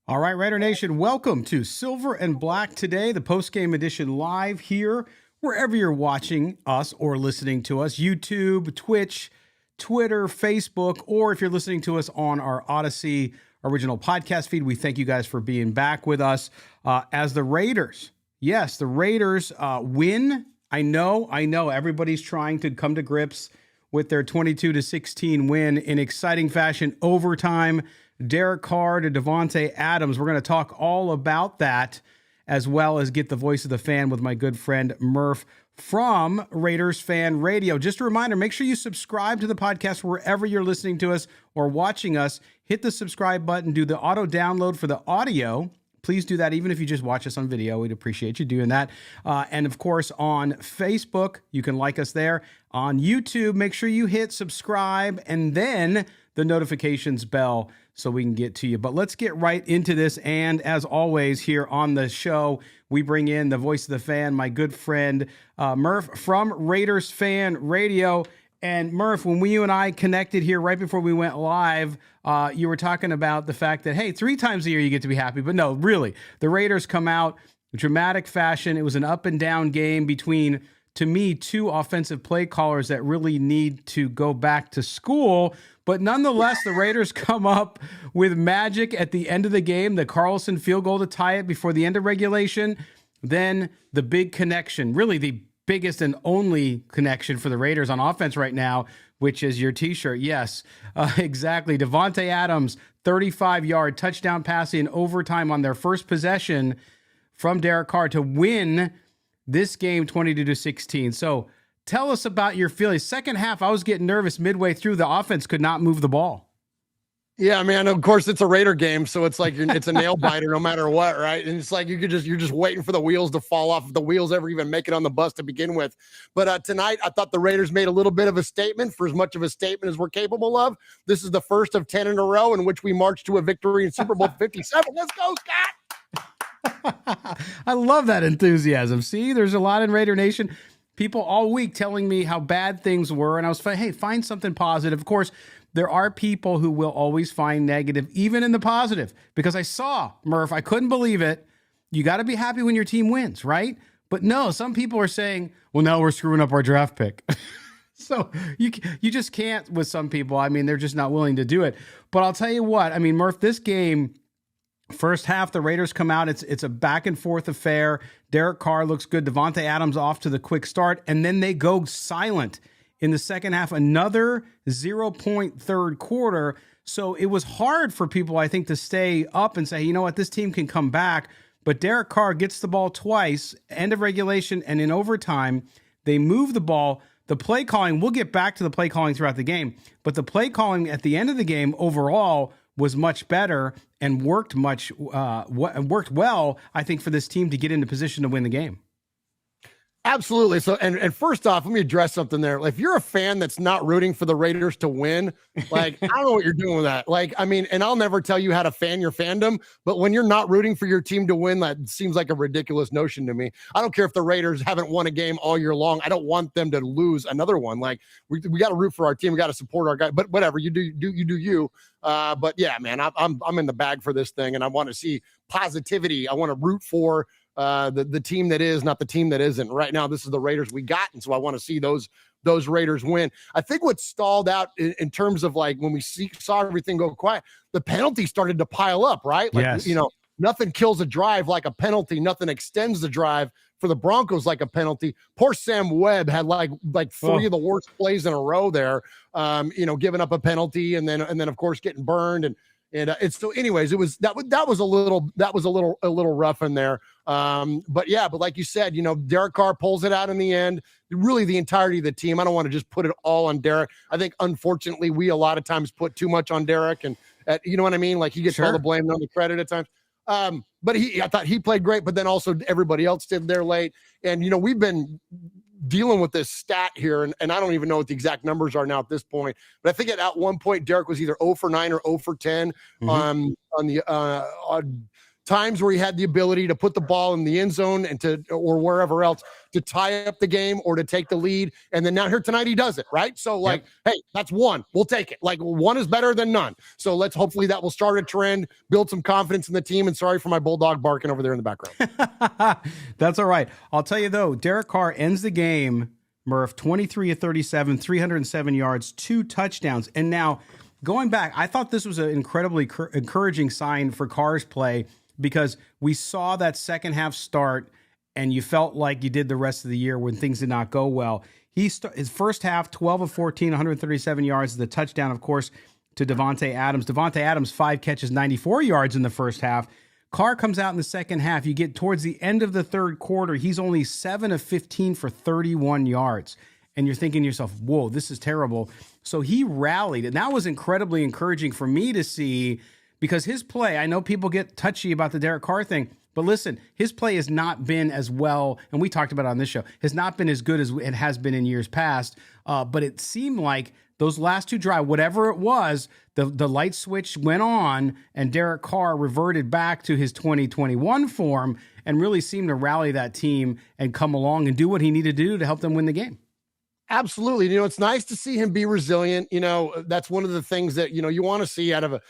All right, Raider Nation, welcome to Silver and Black today, the postgame edition live here, wherever you're watching us or listening to us, YouTube, Twitch, Twitter, Facebook, or if you're listening to us on our Odyssey original podcast feed. We thank you guys for being back with us as the Raiders. Yes, the Raiders win. I know everybody's trying to come to grips with their 22-16 win in exciting fashion, overtime. Derek Carr to Davante Adams. We're going to talk all about that, as well as get the voice of the fan with my good friend Murf from Raiders Fan Radio. Just a reminder, make sure you subscribe to the podcast wherever you're listening to us or watching us. Hit the subscribe button, do the auto download for the audio. Please do that even if you just watch us on video. We'd appreciate you doing that. And of course, on Facebook, you can like us there. On YouTube, make sure you hit subscribe and then the notifications bell so we can get to you. But let's get right into this. And as always, here on the show, we bring in the voice of the fan, my good friend Murf from Raiders Fan Radio. And Murf, when you and I connected here right before we went live, you were talking about the fact that, hey, 3 times a year you get to be happy. But no, really, the Raiders come out in dramatic fashion. It was an up and down game between, to me, 2 offensive play callers that really need to go back to school. But nonetheless, the Raiders come up with magic at the end of the game, the Carlson field goal to tie it before the end of regulation. Then the big connection, really the biggest and only connection for the Raiders on offense right now, which is your T-shirt. Yes, exactly. Davante Adams, 35-yard touchdown pass in overtime on their first possession from Derek Carr to win this game 22-16. So tell us about your feelings. Second half, I was getting nervous midway through. The offense could not move the ball. Yeah, man. Of course, it's a Raider game, so it's like it's a nail biter no matter what, right? And it's like you're just waiting for the wheels to fall off, if the wheels ever even make it on the bus to begin with. But tonight, I thought the Raiders made a little bit of a statement, for as much of a statement as we're capable of. This is the first of 10 in a row in which we march to a victory in Super Bowl 57. Let's go, Scott! I love that enthusiasm. See, there's a lot in Raider Nation. People all week telling me how bad things were, and I was like, hey, find something positive. Of course, there are people who will always find negative, even in the positive, because I saw, Murf, I couldn't believe it. You got to be happy when your team wins, right? But no, some people are saying, well, now we're screwing up our draft pick. So you just can't with some people. I mean, they're just not willing to do it. But I'll tell you what, I mean, Murf, this game, first half, the Raiders come out. It's a back and forth affair. Derek Carr looks good. Davante Adams off to the quick start, and then they go silent in the second half. Another 0-point third quarter. So it was hard for people, I think, to stay up and say, you know what, this team can come back. But Derek Carr gets the ball twice, end of regulation, and in overtime, they move the ball. The play calling, we'll get back to the play calling throughout the game, but the play calling at the end of the game overall was much better and worked well, I think, for this team to get into position to win the game. Absolutely. So, and first off, let me address something there. If you're a fan that's not rooting for the Raiders to win, like, I don't know what you're doing with that. Like, I mean, and I'll never tell you how to fan your fandom, but when you're not rooting for your team to win, that seems like a ridiculous notion to me. I don't care if the Raiders haven't won a game all year long. I don't want them to lose another one. Like, we got to root for our team. We got to support our guy, but whatever you do. But yeah, man, I'm in the bag for this thing, and I want to see positivity. I want to root for the team that is, not the team that isn't. Right now, this is the Raiders we got, and so I want to see those Raiders win. I think what stalled out in terms of, like, when we saw everything go quiet, the penalty started to pile up, right? Like, yes. You know, nothing kills a drive like a penalty. Nothing extends the drive for the Broncos like a penalty. Poor Sam Webb had like 3 of the worst plays in a row there. Giving up a penalty and then of course getting burned and it's so. Anyways, it was that was a little rough in there. But like you said, Derek Carr pulls it out in the end. Really, the entirety of the team. I don't want to just put it all on Derek. I think, unfortunately, we a lot of times put too much on Derek, and you know what I mean. Like, he gets all the blame, none of the credit at times. But I thought he played great. But then also everybody else did there late. And we've been dealing with this stat here, and I don't even know what the exact numbers are now at this point. But I think at one point Derek was either 0 for 9 or 0 for 10 on times where he had the ability to put the ball in the end zone or wherever else to tie up the game or to take the lead. And then now here tonight, he does it, right? So hey, that's one. We'll take it. Like, one is better than none. So hopefully that will start a trend, build some confidence in the team. And sorry for my bulldog barking over there in the background. That's all right. I'll tell you though, Derek Carr ends the game, Murph, 23 of 37, 307 yards, 2 touchdowns. And now going back, I thought this was an incredibly encouraging sign for Carr's play, because we saw that second half start and you felt like you did the rest of the year when things did not go well. His first half, 12 of 14, 137 yards, the touchdown, of course, to Davante Adams. Davante Adams, 5 catches, 94 yards in the first half. Carr comes out in the second half. You get towards the end of the third quarter, he's only 7 of 15 for 31 yards. And you're thinking to yourself, whoa, this is terrible. So he rallied, and that was incredibly encouraging for me to see, because his play, I know people get touchy about the Derek Carr thing, but listen, his play has not been as well, and we talked about it on this show, has not been as good as it has been in years past, but it seemed like those last 2 drives, whatever it was, the light switch went on, and Derek Carr reverted back to his 2021 form and really seemed to rally that team and come along and do what he needed to do to help them win the game. Absolutely. It's nice to see him be resilient. That's one of the things that, you want to see out of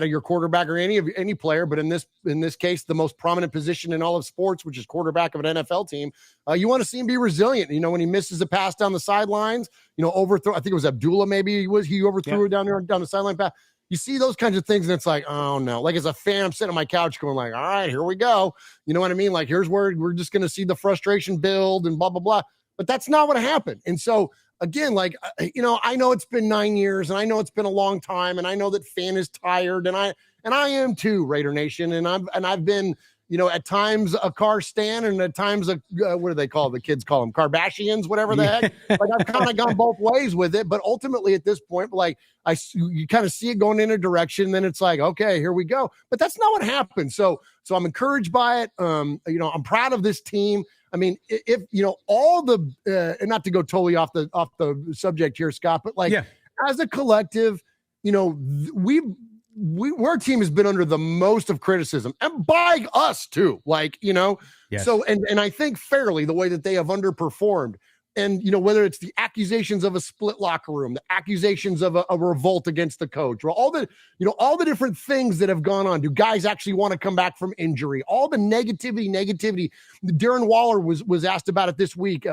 your quarterback or any player. But in this case, the most prominent position in all of sports, which is quarterback of an NFL team, you want to see him be resilient. When he misses a pass down the sidelines, overthrow, I think it was Abdullah, maybe he overthrew it down the sideline pass. You see those kinds of things, and it's like, oh no. Like, as a fan, I'm sitting on my couch going like, all right, here we go. You know what I mean? Like, here's where we're just going to see the frustration build and blah, blah, blah. But that's not what happened. And so, again, like, I know it's been 9 years, and I know it's been a long time, and I know that fan is tired, and I am too, Raider Nation. And I've been, at times a Carr stan, and at times what do they call the kids call them? Kardashians, whatever the heck. Like, I've kind of gone both ways with it. But ultimately at this point, like, you kind of see it going in a direction, then it's like, okay, here we go. But that's not what happened. So I'm encouraged by it. I'm proud of this team. I mean, if all the and not to go totally off the subject here, Scott, but as a collective, our team has been under the most of criticism, and by us too. Yes. So and I think fairly the way that they have underperformed. And, whether it's the accusations of a split locker room, the accusations of a revolt against the coach, or all the different things that have gone on. Do guys actually want to come back from injury? All the negativity. Darren Waller was asked about it this week,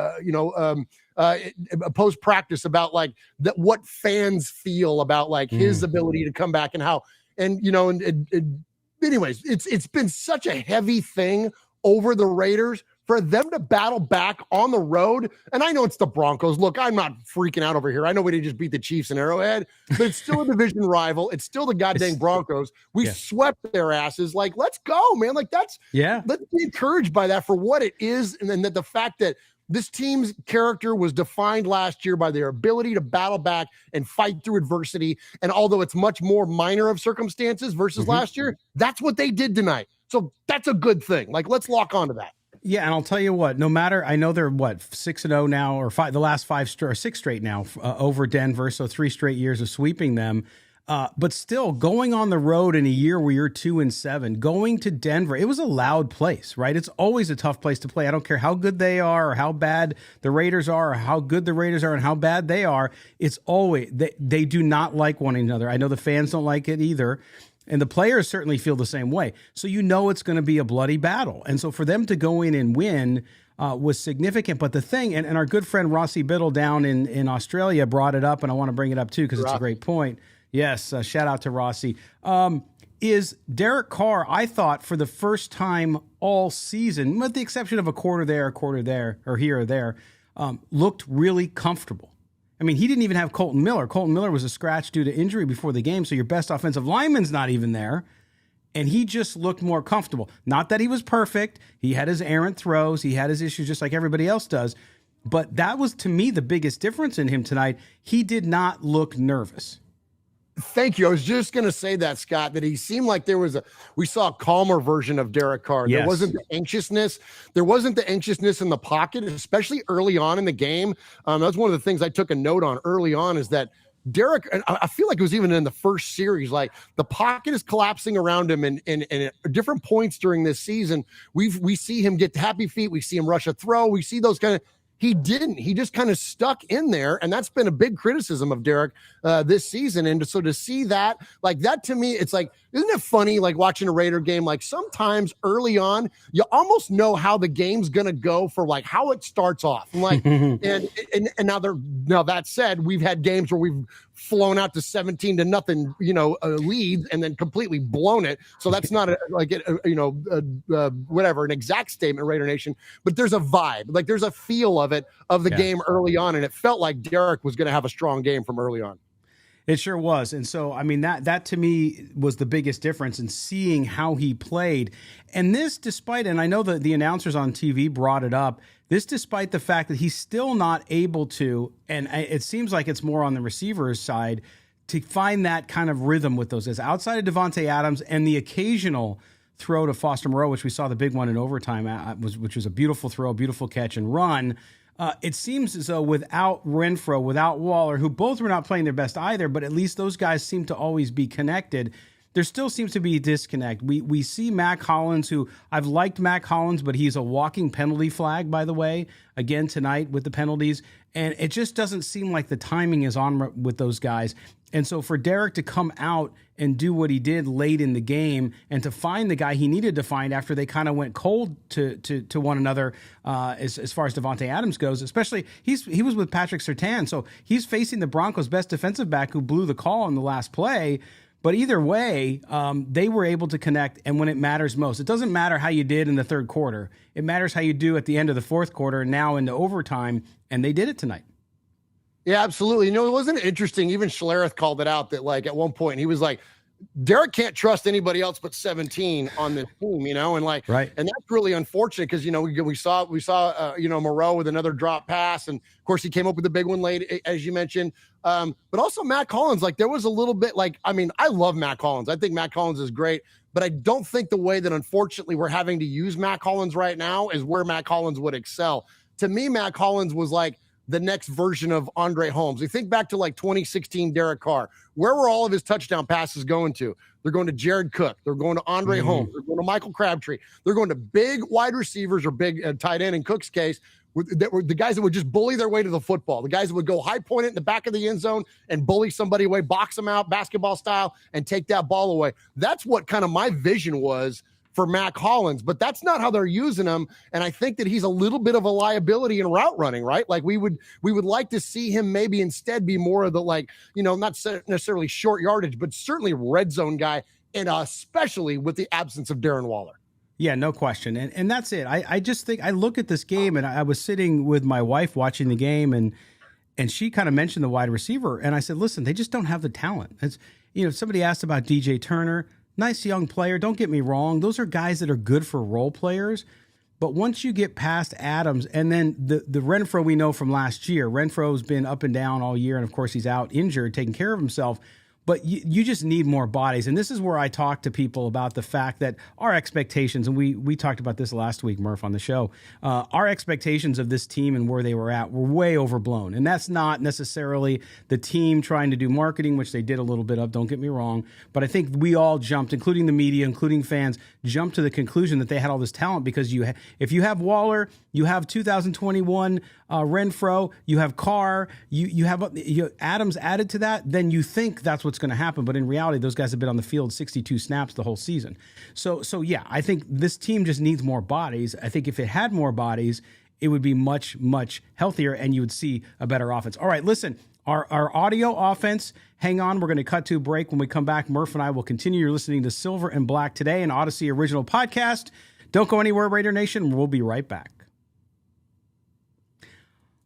post practice, about what fans feel about his ability to come back and how, anyways, it's been such a heavy thing over the Raiders for them to battle back on the road. And I know it's the Broncos. Look, I'm not freaking out over here. I know we didn't just beat the Chiefs in Arrowhead, but it's still a division rival. It's still the goddamn Broncos. We swept their asses. Like, let's go, man. Like, let's be encouraged by that for what it is. And then the fact that this team's character was defined last year by their ability to battle back and fight through adversity. And although it's much more minor of circumstances versus last year, that's what they did tonight. So that's a good thing. Like, let's lock onto that. Yeah, and I'll tell you what, no matter, I know they're 6-0 now, or the last 6 straight now over Denver, so 3 straight years of sweeping them. But still, going on the road in a year where you're 2-7, going to Denver, it was a loud place, right? It's always a tough place to play. I don't care how good they are or how bad the Raiders are or how good the Raiders are and how bad they are. It's always, they do not like one another. I know the fans don't like it either. And the players certainly feel the same way. So it's going to be a bloody battle. And so for them to go in and win was significant. But the thing, and our good friend Rossi Biddle down in Australia brought it up, and I want to bring it up too because it's a great point. Yes, shout out to Rossi. Is Derek Carr, I thought, for the first time all season, with the exception of a quarter there, or here or there, looked really comfortable. I mean, he didn't even have Colton Miller. Colton Miller was a scratch due to injury before the game, so your best offensive lineman's not even there. And he just looked more comfortable. Not that he was perfect. He had his errant throws. He had his issues just like everybody else does. But that was, to me, the biggest difference in him tonight. He did not look nervous. Thank you. I was just going to say that, Scott, that he seemed like we saw a calmer version of Derek Carr. Yes. There wasn't the anxiousness. There wasn't the anxiousness in the pocket, especially early on in the game. That's one of the things I took a note on early on, is that Derek, and I feel like it was even in the first series, like the pocket is collapsing around him, and at different points during this season, we see him get happy feet, we see him rush a throw, we see those kind of. He didn't. He just kind of stuck in there, and that's been a big criticism of Derek this season. And so to see that, like that to me, it's like, isn't it funny, like watching a Raider game? Like sometimes early on, you almost know how the game's gonna go for like how it starts off. Like, and now that said, we've had games where we've flown out to 17-0, lead, and then completely blown it. So that's not whatever, an exact statement, Raider Nation, but there's a vibe, like there's a feel of the game early on. And it felt like Derek was going to have a strong game from early on. It sure was. And so, I mean, that to me was the biggest difference in seeing how he played. And this despite, and I know that the announcers on TV brought it up, this despite the fact that he's still not able to, and it seems like it's more on the receiver's side, to find that kind of rhythm with those guys. Outside of Davante Adams and the occasional throw to Foster Moreau, which we saw the big one in overtime, which was a beautiful throw, beautiful catch and run. It seems as though without Renfrow, without Waller, who both were not playing their best either, but at least those guys seem to always be connected. There still seems to be a disconnect. We see Mack Hollins, who I've liked Mack Hollins, but he's a walking penalty flag, by the way, again tonight with the penalties. And it just doesn't seem like the timing is on with those guys. And so for Derek to come out and do what he did late in the game and to find the guy he needed to find after they kind of went cold to one another as far as Davante Adams goes, especially he was with Patrick Surtain. So he's facing the Broncos' best defensive back who blew the call on the last play. But either way, they were able to connect, and when it matters most. It doesn't matter how you did in the third quarter. It matters how you do at the end of the fourth quarter and now into overtime, and they did it tonight. Yeah, absolutely. It wasn't interesting. Even Schlereth called it out that, like, at one point he was like, Derek can't trust anybody else but 17 on this team, and like, right. And that's really unfortunate because, we saw Moreau with another drop pass. And of course he came up with the big one late, as you mentioned. But also Mack Hollins, like there was a little bit like, I mean, I love Mack Hollins. I think Mack Hollins is great, but I don't think the way that unfortunately we're having to use Mack Hollins right now is where Mack Hollins would excel. To me, Mack Hollins was like the next version of Andre Holmes. You think back to like 2016 Derek Carr. Where were all of his touchdown passes going to? They're going to Jared Cook. They're going to Andre Holmes. They're going to Michael Crabtree. They're going to big wide receivers or big tight end in Cook's case. That were the guys that would just bully their way to the football. The guys that would go high point it in the back of the end zone and bully somebody away, box them out, basketball style, and take that ball away. That's what kind of my vision was for Mack Hollins, but that's not how they're using him. And I think that he's a little bit of a liability in route running, right? Like we would like to see him maybe instead be more of the, like, not necessarily short yardage, but certainly red zone guy, and especially with the absence of Darren Waller. Yeah, no question. And that's it. I just think I look at this game, and I was sitting with my wife watching the game, and she kind of mentioned the wide receiver. And I said, listen, they just don't have the talent. It's, somebody asked about DJ Turner. Nice young player. Don't get me wrong. Those are guys that are good for role players. But once you get past Adams, and then the Renfrow we know from last year, Renfrow's been up and down all year. And of course, he's out injured, taking care of himself. But you just need more bodies. And this is where I talk to people about the fact that our expectations, and we talked about this last week, Murph, on the show, our expectations of this team and where they were at were way overblown. And that's not necessarily the team trying to do marketing, which they did a little bit of, don't get me wrong. But I think we all jumped, including the media, including fans, jumped to the conclusion that they had all this talent because if you have Waller, you have 2021 Renfrow, you have Carr, you have Adams added to that, then you think that's what's going to happen. But in reality, those guys have been on the field 62 snaps the whole season. So yeah, I think this team just needs more bodies. I think if it had more bodies, it would be much, much healthier and you would see a better offense. All right, listen, our audio offense, hang on. We're going to cut to a break. When we come back, Murph and I will continue. You're listening to Silver and Black Today, an Odyssey original podcast. Don't go anywhere, Raider Nation. We'll be right back.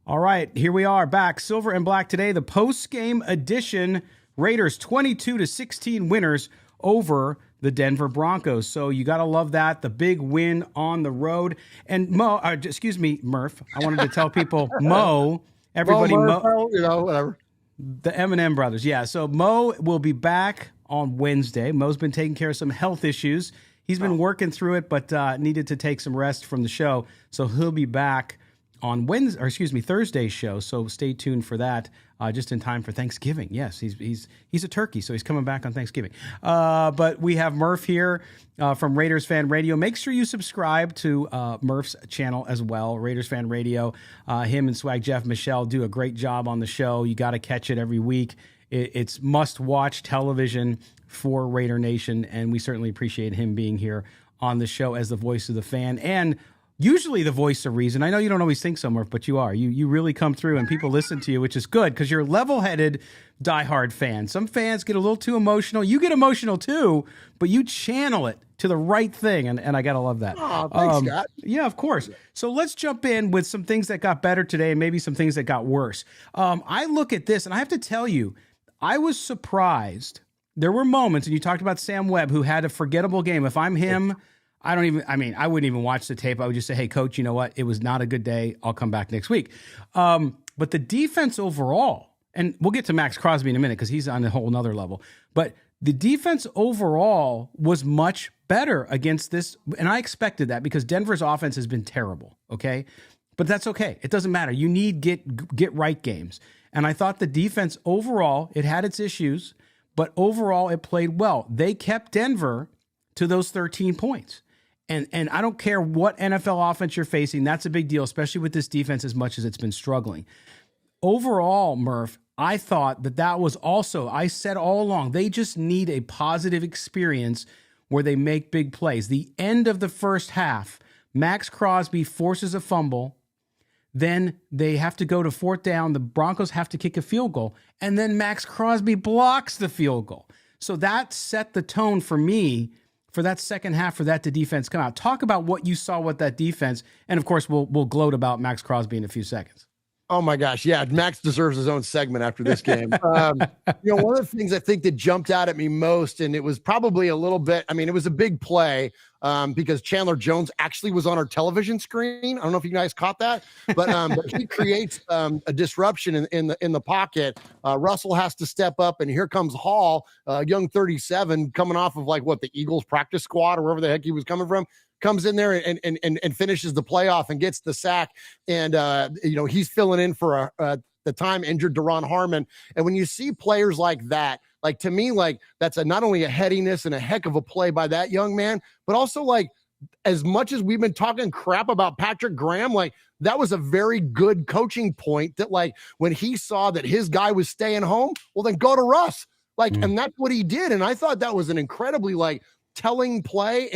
All right, here we are back. Silver and Black Today, the post-game edition. Raiders 22-16 winners over the Denver Broncos. So you got to love that. The big win on the road. And Murph, I wanted to tell people, everybody, whatever. The M&M brothers. Yeah. So Mo will be back on Wednesday. Mo's been taking care of some health issues. He's been working through it, but needed to take some rest from the show. So he'll be back on Wednesday, or excuse me, Thursday's show. So stay tuned for that, just in time for Thanksgiving. Yes, he's a turkey, so he's coming back on Thanksgiving. But we have Murf here from Raiders Fan Radio. Make sure you subscribe to Murf's channel as well, Raiders Fan Radio. Him and Swag Jeff Michelle do a great job on the show. You got to catch it every week. It's must-watch television for Raider Nation, and we certainly appreciate him being here on the show as the voice of the fan and usually the voice of reason. I know you don't always think so, Murf, but you are. You really come through and people listen to you, which is good because you're a level-headed, diehard fan. Some fans get a little too emotional. You get emotional too, but you channel it to the right thing, and I got to love that. Oh, thanks, Scott. Yeah, of course. So let's jump in with some things that got better today and maybe some things that got worse. I look at this, and I have to tell you, I was surprised. There were moments, and you talked about Sam Webb, who had a forgettable game. If I'm him, I wouldn't even watch the tape. I would just say, hey, coach, you know what? It was not a good day. I'll come back next week. But the defense overall, and we'll get to Maxx Crosby in a minute because he's on a whole nother level. But the defense overall was much better against this. And I expected that because Denver's offense has been terrible, okay? But that's okay. It doesn't matter. You need get right games. And I thought the defense overall, it had its issues, but overall it played well. They kept Denver to those 13 points. And I don't care what NFL offense you're facing, that's a big deal, especially with this defense as much as it's been struggling. Overall, Murf, I thought that was also, I said all along, they just need a positive experience where they make big plays. The end of the first half, Maxx Crosby forces a fumble. Then they have to go to fourth down. The Broncos have to kick a field goal. And then Maxx Crosby blocks the field goal. So that set the tone for me for that second half for that defense come out. Talk about what you saw with that defense. And, of course, we'll gloat about Maxx Crosby in a few seconds. Oh, my gosh. Yeah, Max deserves his own segment after this game. One of the things I think that jumped out at me most, and it was probably a little bit, it was a big play because Chandler Jones actually was on our television screen. I don't know if you guys caught that, but he creates a disruption in the pocket. Russell has to step up, and here comes Hall, young 37, coming off of the Eagles practice squad or wherever the heck he was coming from. Comes in there and finishes the playoff and gets the sack. And, he's filling in for the time injured Deron Harmon. And when you see players like that, to me, that's not only a headiness and a heck of a play by that young man, but also as much as we've been talking crap about Patrick Graham, that was a very good coaching point that when he saw that his guy was staying home, well, then go to Russ. And that's what he did. And I thought that was an incredibly telling play.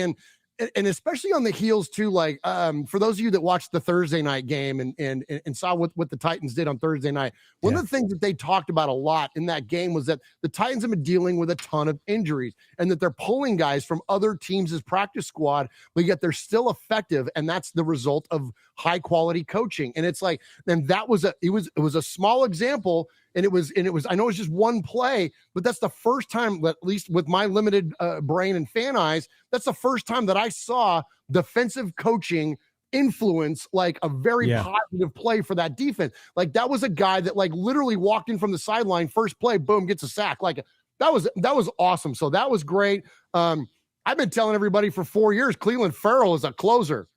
And especially on the heels too, for those of you that watched the Thursday night game and saw what the Titans did on Thursday night, one of the things that they talked about a lot in that game was that the Titans have been dealing with a ton of injuries and that they're pulling guys from other teams' practice squad, but yet they're still effective. And that's the result of high quality coaching. And it's and that was it was a small example. And it was, I know it's just one play, but that's the first time, at least with my limited brain and fan eyes, that's the first time that I saw defensive coaching influence a very positive play for that defense. That was a guy that literally walked in from the sideline, first play, boom, gets a sack. That was awesome. So that was great. I've been telling everybody for 4 years, Cleveland Farrell is a closer.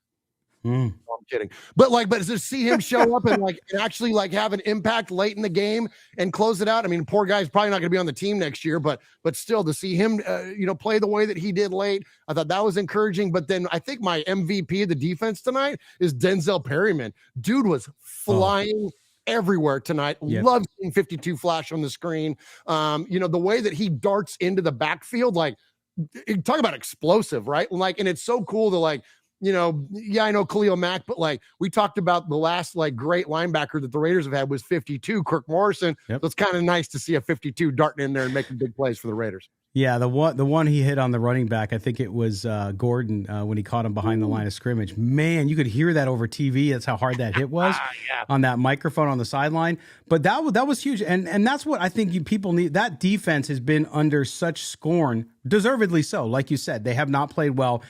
No, I'm kidding. But to see him show up and actually have an impact late in the game and close it out. Poor guy's probably not going to be on the team next year, but still to see him, play the way that he did late, I thought that was encouraging. But then I think my MVP of the defense tonight is Denzel Perryman. Dude was flying everywhere tonight. Yep. Love seeing 52 flash on the screen. The way that he darts into the backfield, talk about explosive, right? And it's so cool to I know Khalil Mack, but we talked about the last great linebacker that the Raiders have had was 52, Kirk Morrison. Yep. So it's kind of nice to see a 52 darting in there and making big plays for the Raiders. Yeah, the one he hit on the running back, I think it was Gordon when he caught him behind the line of scrimmage. Man, you could hear that over TV. That's how hard that hit was on that microphone on the sideline. But that was huge, and that's what I think people need. That defense has been under such scorn, deservedly so. Like you said, they have not played well.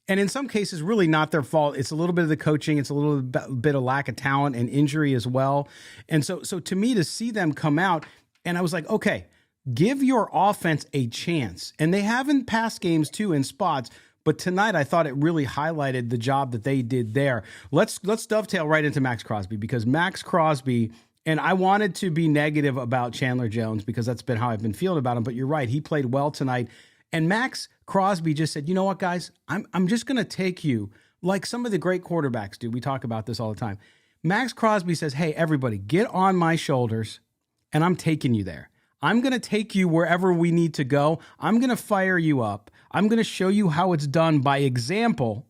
And in some cases, really not their fault. It's a little bit of the coaching. It's a little bit of lack of talent and injury as well. And so to me, to see them come out, and I was like, okay, give your offense a chance. And they have in past games too in spots, But tonight, I thought it really highlighted the job that they did there. Let's dovetail right into Maxx Crosby, because Maxx Crosby, and I wanted to be negative about Chandler Jones because that's been how I've been feeling about him. But you're right, he played well tonight. And Maxx Crosby just said, you know what, guys, I'm just going to take you like some of the great quarterbacks do. We talk about this all the time. Maxx Crosby says, hey, everybody, get on my shoulders, and I'm taking you there. I'm going to take you wherever we need to go. I'm going to fire you up. I'm going to show you how it's done by example,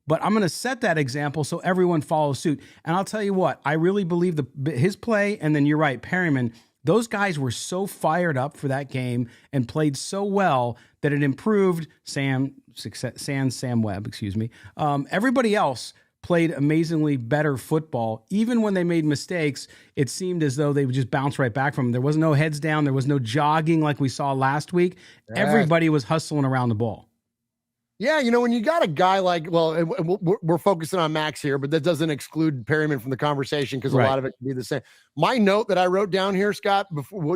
but I'm going to set that example so everyone follows suit. And I'll tell you what, I really believe his play, and then you're right, Perryman, those guys were so fired up for that game and played so well that it improved Sam Webb, everybody else played amazingly better football. Even when they made mistakes, it seemed as though they would just bounce right back from them. There was no heads down. There was no jogging like we saw last week. Yeah. Everybody was hustling around the ball. Yeah, when you got a guy like, we're focusing on Max here, but that doesn't exclude Perryman from the conversation because a lot of it can be the same. My note that I wrote down here, Scott,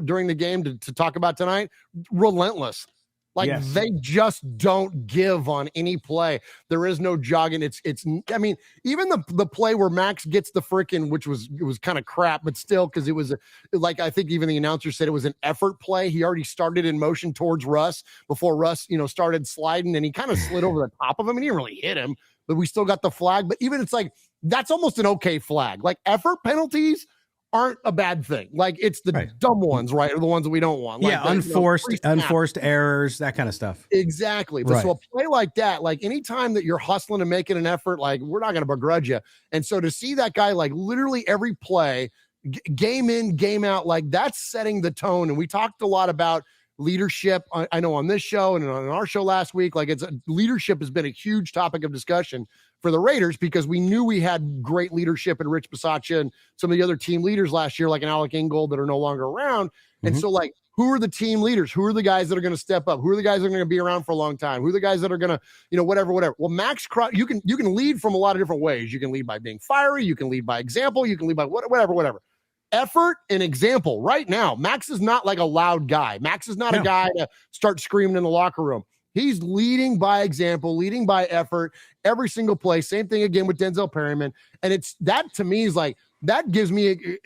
during the game to talk about tonight, relentless. They just don't give on any play. There is no jogging. It's even the play where Max gets the freaking, it was kind of crap, but still, because it was I think even the announcer said it was an effort play. He already started in motion towards Russ before Russ, started sliding, and he kind of slid over the top of him, and he didn't really hit him, but we still got the flag. But even it's that's almost an okay flag. Effort penalties aren't a bad thing. It's the dumb ones, right? Or the ones that we don't want. Unforced errors, that kind of stuff. Exactly. But so a play like that, anytime that you're hustling and making an effort, we're not going to begrudge you. And so to see that guy, literally every play, game in, game out, that's setting the tone. And we talked a lot about leadership. I know on this show and on our show last week, leadership has been a huge topic of discussion for the Raiders because we knew we had great leadership in Rich Bisaccia and some of the other team leaders last year, like an Alec Ingold, that are no longer around. And so who are the team leaders? Who are the guys that are going to step up? Who are the guys that are going to be around for a long time? Who are the guys that are going to, whatever. Well, Maxx Crosby, you can lead from a lot of different ways. You can lead by being fiery. You can lead by example. You can lead by whatever. Effort and example. Right now, Max is not a loud guy. Max is not a guy to start screaming in the locker room. He's leading by example, leading by effort every single play. Same thing again with Denzel Perryman. And that to me is that gives me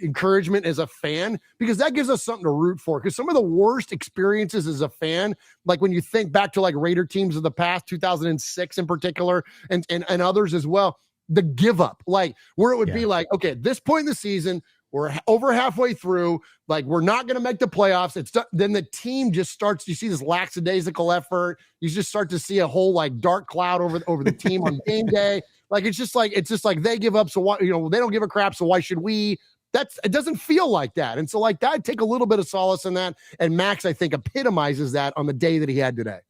encouragement as a fan, because that gives us something to root for. Because some of the worst experiences as a fan, when you think back to Raider teams of the past, 2006 in particular, and others as well, the give up, where it would be okay, at this point in the season, we're over halfway through. We're not going to make the playoffs. Then the team just starts. You see this lackadaisical effort. You just start to see a whole dark cloud over the team on game day. It's just they give up. So why, they don't give a crap. So why should we? It doesn't feel like that. And so that, I take a little bit of solace in that. And Max, I think, epitomizes that on the day that he had today.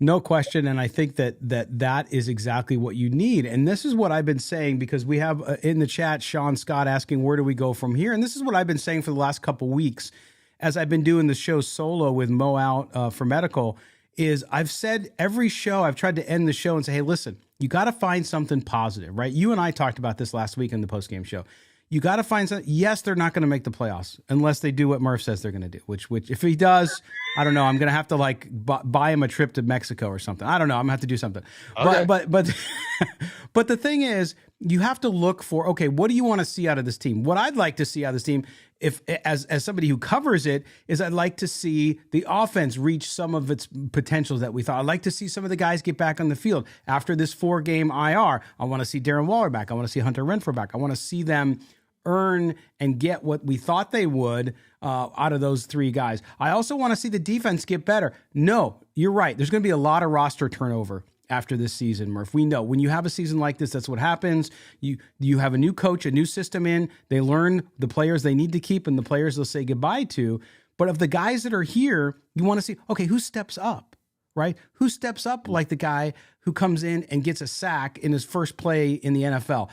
No question, and I think that is exactly what you need. And this is what I've been saying, because we have in the chat Sean Scott asking, where do we go from here? And this is what I've been saying for the last couple weeks as I've been doing the show solo with Mo out for medical, is I've said every show, I've tried to end the show and say, hey, listen, you got to find something positive, right? You and I talked about this last week in the postgame show. You got to find something. Yes, they're not going to make the playoffs unless they do what Murf says they're going to do, which if he does, I don't know. I'm going to have to buy him a trip to Mexico or something. I don't know. I'm going to have to do something. Okay. But the thing is, you have to look for, okay, what do you want to see out of this team? What I'd like to see out of this team, if as somebody who covers it, is I'd like to see the offense reach some of its potentials that we thought. I'd like to see some of the guys get back on the field after this 4-game IR. I want to see Darren Waller back. I want to see Hunter Renfrow back. I want to see them earn and get what we thought they would out of those 3 guys. I also want to see the defense get better. No, you're right. There's going to be a lot of roster turnover after this season, Murph. We know when you have a season like this, that's what happens. You have a new coach, a new system in. They learn the players they need to keep and the players they'll say goodbye to. But of the guys that are here, you want to see, okay, who steps up, right? Who steps up like the guy who comes in and gets a sack in his first play in the NFL?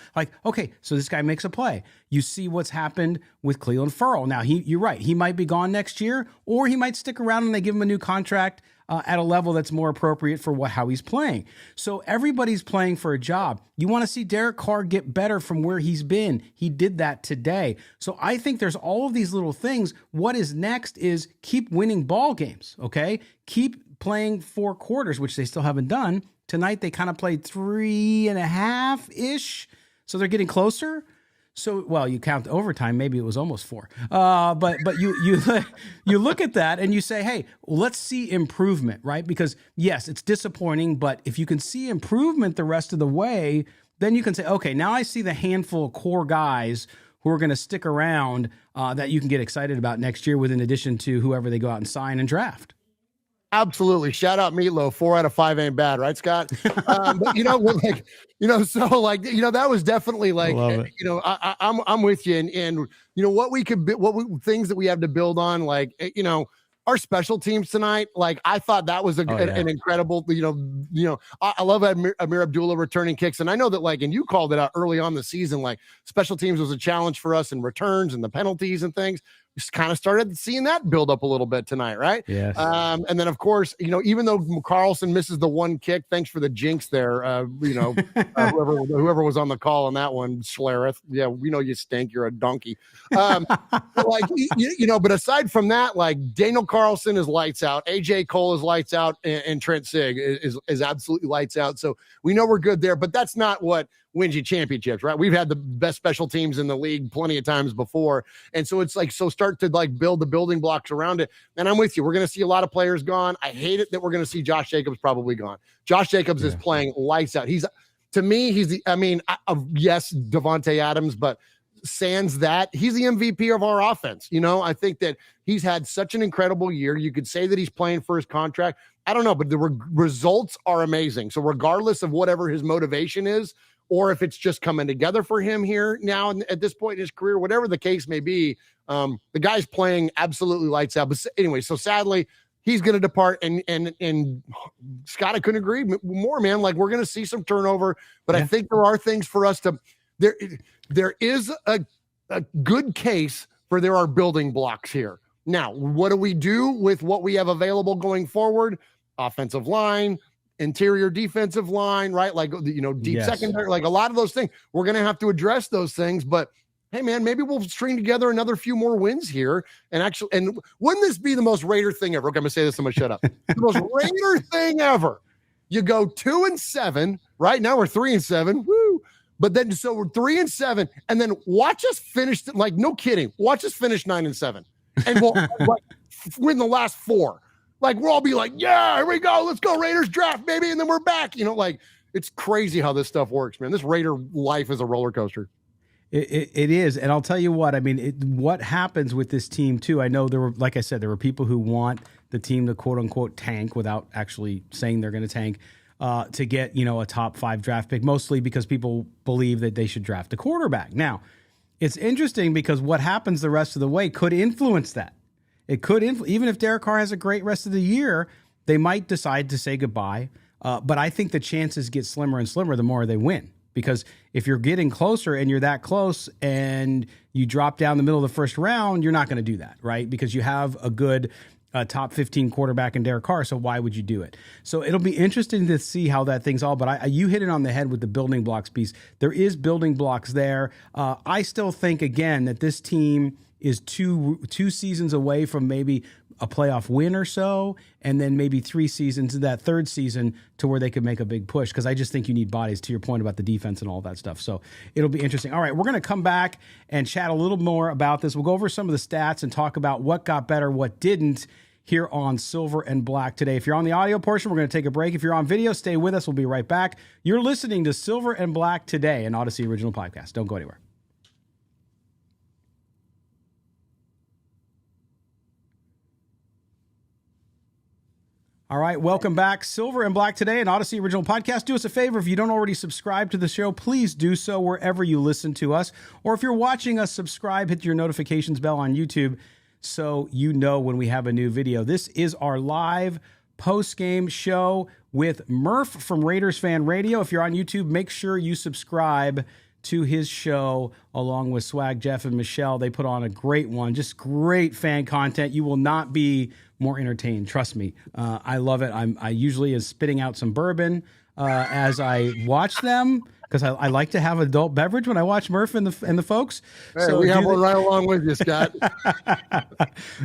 Okay, so this guy makes a play. You see what's happened with Cleveland Ferrell. Now, you're right. He might be gone next year, or he might stick around and they give him a new contract at a level that's more appropriate for how he's playing. So everybody's playing for a job. You want to see Derek Carr get better from where he's been. He did that today. So I think there's all of these little things. What is next is keep winning ball games, okay? Keep playing 4 quarters, which they still haven't done. Tonight, they kind of played 3.5-ish. So they're getting closer. So, well, you count the overtime, maybe it was almost 4. But you look at that and you say, hey, let's see improvement, right? Because yes, it's disappointing, but if you can see improvement the rest of the way, then you can say, okay, now I see the handful of core guys who are going to stick around that you can get excited about next year, with in addition to whoever they go out and sign and draft. Absolutely. Shout out Meatloaf. 4 out of 5 ain't bad, right, Scott? But so that was definitely I'm with you. And things that we have to build on, our special teams tonight. Like, I thought that was an incredible, I love Amir Abdullah returning kicks. And I know that, and you called it out early on the season, special teams was a challenge for us in returns and the penalties and things. Just kind of started seeing that build up a little bit tonight, right? Yes. And then, of course, even though Carlson misses the one kick, thanks for the jinx there. Whoever was on the call on that one, Schlereth. Yeah, we know you stink. You're a donkey. But aside from that, Daniel Carlson is lights out. AJ Cole is lights out, and Trent Sig is absolutely lights out. So we know we're good there, but that's not what wins you championships, right? We've had the best special teams in the league plenty of times before. And so it's start to build the building blocks around it. And I'm with you. We're going to see a lot of players gone. I hate it that we're going to see Josh Jacobs probably gone. Josh Jacobs is playing lights out. Yes, Davante Adams, but sans that, he's the MVP of our offense. I think that he's had such an incredible year. You could say that he's playing for his contract. I don't know, but the results are amazing. So regardless of whatever his motivation is, or if it's just coming together for him here now at this point in his career, whatever the case may be, the guy's playing absolutely lights out. But anyway, so sadly, he's going to depart. And Scott, I couldn't agree more, man. We're going to see some turnover, but I think there are things for us to. There is a good case for there are building blocks here. Now, what do we do with what we have available going forward? Offensive line, interior defensive line, right? Deep secondary, a lot of those things. We're going to have to address those things, but hey, man, maybe we'll string together another few more wins here. And wouldn't this be the most Raider thing ever? Okay, I'm going to say this, I'm going to shut up. The most Raider thing ever. You go 2-7, right? Now we're 3-7. Woo. But then, so we're 3-7, and then watch us finish, no kidding, watch us finish 9-7. And we'll win the last 4. We'll all be yeah, here we go. Let's go Raiders draft, baby. And then we're back. It's crazy how this stuff works, man. This Raider life is a roller coaster. It is. And I'll tell you what, what happens with this team too. I know there were people who want the team to quote unquote tank without actually saying they're going to tank to get, a top 5 draft pick, mostly because people believe that they should draft a quarterback. Now, it's interesting because what happens the rest of the way could influence that. It could, even if Derek Carr has a great rest of the year, they might decide to say goodbye. But I think the chances get slimmer and slimmer the more they win. Because if you're getting closer and you're that close and you drop down the middle of the first round, you're not going to do that, right? Because you have a good top 15 quarterback in Derek Carr, so why would you do it? So it'll be interesting to see how that thing's all, but you hit it on the head with the building blocks piece. There is building blocks there. I still think, again, that this team is two seasons away from maybe a playoff win or so, and then maybe 3 seasons to that third season to where they could make a big push, because I just think you need bodies, to your point about the defense and all that stuff. So it'll be interesting. All right, we're going to come back and chat a little more about this. We'll go over some of the stats and talk about what got better, what didn't, here on Silver and Black today. If you're on the audio portion, we're going to take a break. If you're on video, stay with us. We'll be right back. You're listening to Silver and Black today, an Odyssey original podcast. Don't go anywhere. All right, welcome back. Silver and Black today, an Odyssey original podcast. Do us a favor. If you don't already subscribe to the show, please do so wherever you listen to us. Or if you're watching us, subscribe, hit your notifications bell on YouTube so you know when we have a new video. This is our live post-game show with Murf from Raiders Fan Radio. If you're on YouTube, make sure you subscribe to his show along with Swag, Jeff, and Michelle. They put on a great one, just great fan content. You will not be more entertained. Trust me. I love it. I usually is spitting out some bourbon as I watch them. because I like to have adult beverage when I watch Murf and the folks. Hey, so we have one right along with you, Scott.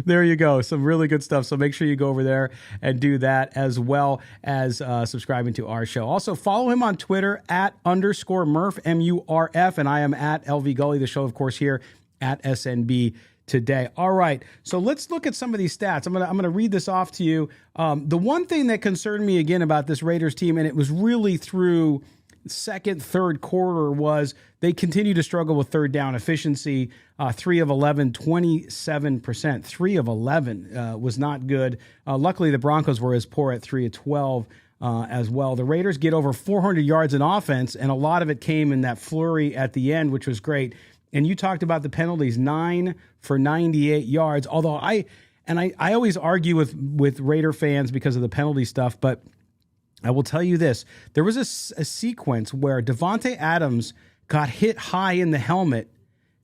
There you go. Some really good stuff. So make sure you go over there and do that, as well as subscribing to our show. Also, follow him on Twitter @_Murf, MURF, and I am @LV Gully. The show, of course, here at SNB Today. All right, so let's look at some of these stats. I'm gonna read this off to you. The one thing that concerned me again about this Raiders team, and it was really through second, third quarter, was they continue to struggle with third down efficiency. 3 of 11, 27%. 3 of 11 was not good. Luckily, the Broncos were as poor at 3 of 12 as well. The Raiders get over 400 yards in offense, and a lot of it came in that flurry at the end, which was great. And you talked about the penalties, 9 for 98 yards. Although I always argue with Raider fans because of the penalty stuff, but I will tell you this. There was a sequence where Davante Adams got hit high in the helmet.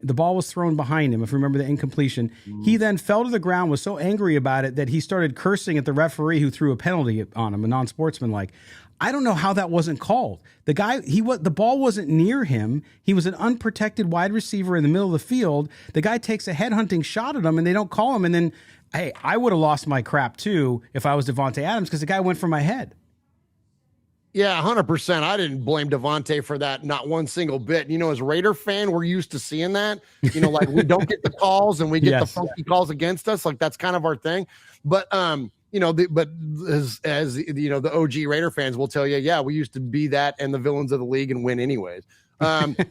The ball was thrown behind him, if you remember the incompletion. He then fell to the ground, was so angry about it that he started cursing at the referee who threw a penalty on him, a non-sportsmanlike. I don't know how that wasn't called. The guy, the ball wasn't near him. He was an unprotected wide receiver in the middle of the field. The guy takes a headhunting shot at him, and they don't call him. And then, hey, I would have lost my crap too if I was Davante Adams, because the guy went for my head. Yeah, 100%. I didn't blame Davante for that, not one single bit. You know, as a Raider fan, we're used to seeing that. You know, like we don't get the calls and we get the funky calls against us. Like that's kind of our thing. But you know, but as you know, the OG Raider fans will tell you, yeah, we used to be that and the villains of the league and win anyways. But I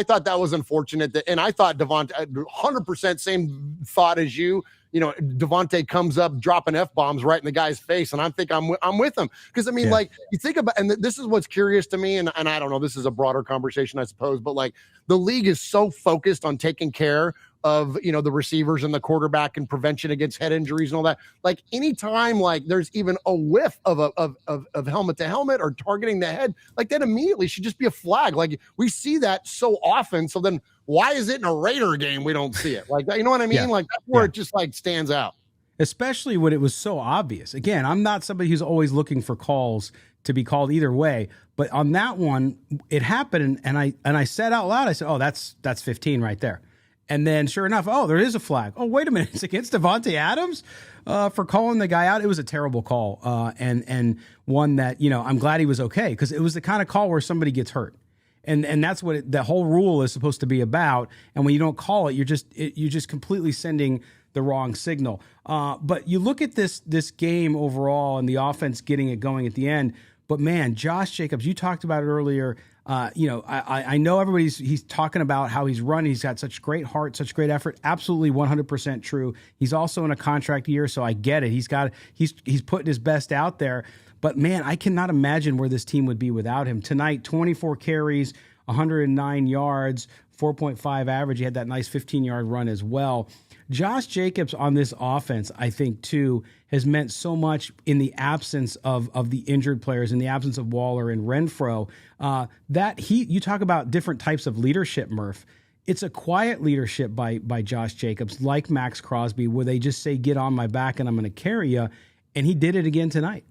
thought that was unfortunate. And I thought Davante, 100% same thought as you. You know, Davante comes up dropping F-bombs right in the guy's face, and I'm with him. Because, I mean, like, you think about, and this is what's curious to me, and I don't know, this is a broader conversation, I suppose, but, like, the league is so focused on taking care of, you know, the receivers and the quarterback and prevention against head injuries and all that. Like, anytime, like, there's even a whiff of helmet to helmet or targeting the head, like, that immediately should just be a flag. Like, we see that so often, so then why is it in a Raider game we don't see it? Like, you know what I mean? Yeah. Like, that's where it just, like, stands out. Especially when it was so obvious. Again, I'm not somebody who's always looking for calls to be called either way, but on that one, it happened, and I said out loud, I said, oh, that's 15 right there. And then sure enough, oh, there is a flag. Oh, wait a minute. It's against Davante Adams for calling the guy out. It was a terrible call, and one that, you know, I'm glad he was okay, because it was the kind of call where somebody gets hurt. And that's what the whole rule is supposed to be about. And when you don't call it, you're just completely sending the wrong signal. But you look at this game overall and the offense getting it going at the end. But man, Josh Jacobs, you talked about it earlier. You know, I know he's talking about how he's run. He's got such great heart, such great effort. Absolutely 100% true. He's also in a contract year, so I get it. He's putting his best out there. But man, I cannot imagine where this team would be without him. Tonight, 24 carries, 109 yards, 4.5 average. He had that nice 15-yard run as well. Josh Jacobs on this offense, I think, too, has meant so much in the absence of the injured players, in the absence of Waller and Renfro. You talk about different types of leadership, Murph. It's a quiet leadership by Josh Jacobs, like Maxx Crosby, where they just say, get on my back and I'm going to carry you. And he did it again tonight.